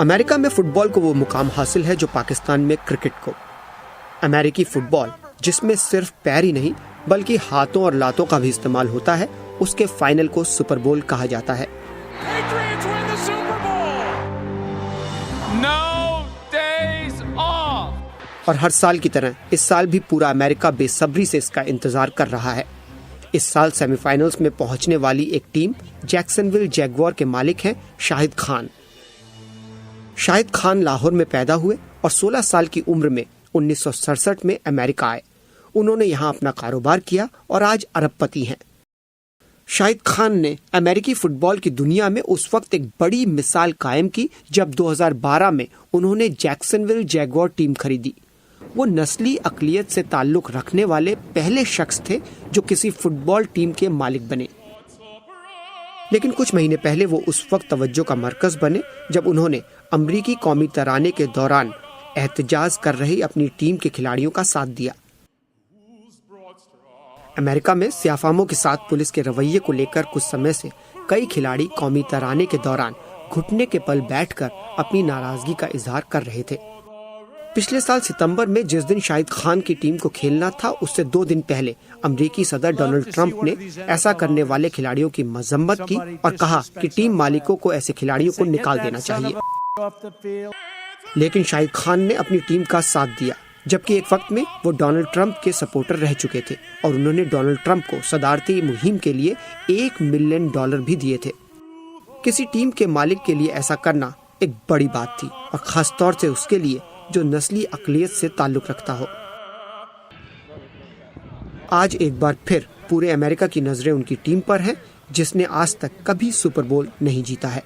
America में football को वो मुकाम हासिल है जो पाकिस्तान में क्रिकेट को। अमेरिकी फुटबॉल, जिसमें सिर्फ पैर ही नहीं बल्कि हाथों और लातों का भी इस्तेमाल होता है, उसके फाइनल को सुपर बोल कहा जाता है। और हर साल की तरह इस साल भी पूरा अमेरिका बेसब्री से इसका इंतजार कर रहा है। इस साल सेमीफाइनल्स में पहुंचने वाली एक टीम जैक्सनविल जैगुआर के मालिक हैं शाहिद खान। शाहिद खान लाहौर में पैदा हुए और 16 साल की उम्र में 1967 में अमेरिका आए। उन्होंने यहाँ अपना कारोबार किया और आज अरबपति हैं। शाहिद खान ने अमेरिकी फुटबॉल की दुनिया में उस वक्त एक बड़ी मिसाल कायम की जब 2012 में उन्होंने जैक्सनविल जैगुआर टीम खरीदी। वो नस्ली अकलियत से ताल्लुक रखने वाले पहले शख्स थे जो किसी फुटबॉल टीम के मालिक बने। लेकिन कुछ महीने पहले वो उस वक्त तवज्जो का मरकज बने जब उन्होंने अमरीकी कौमी तराने के दौरान एहतजाज कर रही अपनी टीम के खिलाड़ियों का साथ दिया। अमेरिका में सियाफामों के साथ पुलिस के रवैये को लेकर कुछ समय से कई खिलाड़ी कौमी तराने के दौरान घुटने के बल बैठकर अपनी नाराजगी का इजहार कर रहे थे। पिछले साल सितंबर में जिस दिन शाहिद खान की टीम को खेलना था, उससे 2 दिन पहले अमेरिकी सदर डोनाल्ड ट्रंप ने ऐसा करने वाले खिलाड़ियों की मजम्मत की और कहा कि टीम मालिकों को ऐसे खिलाड़ियों को निकाल देना चाहिए। लेकिन शाहिद खान ने अपनी टीम का साथ दिया, जबकि एक वक्त में वो डोनाल्ड ट्रंप के सपोर्टर रह चुके थे और उन्होंने डोनाल्ड ट्रंप को सदारती मुहिम के लिए $1 मिलियन भी दिए थे। किसी टीम के मालिक के लिए ऐसा करना एक बड़ी बात थी, और खास तौर से उसके लिए जो नस्ली अकलियत से ताल्लुक रखता हो। आज एक बार फिर पूरे अमेरिका की नजरें उनकी टीम पर हैं, जिसने आज तक कभी सुपर बोल नहीं जीता है।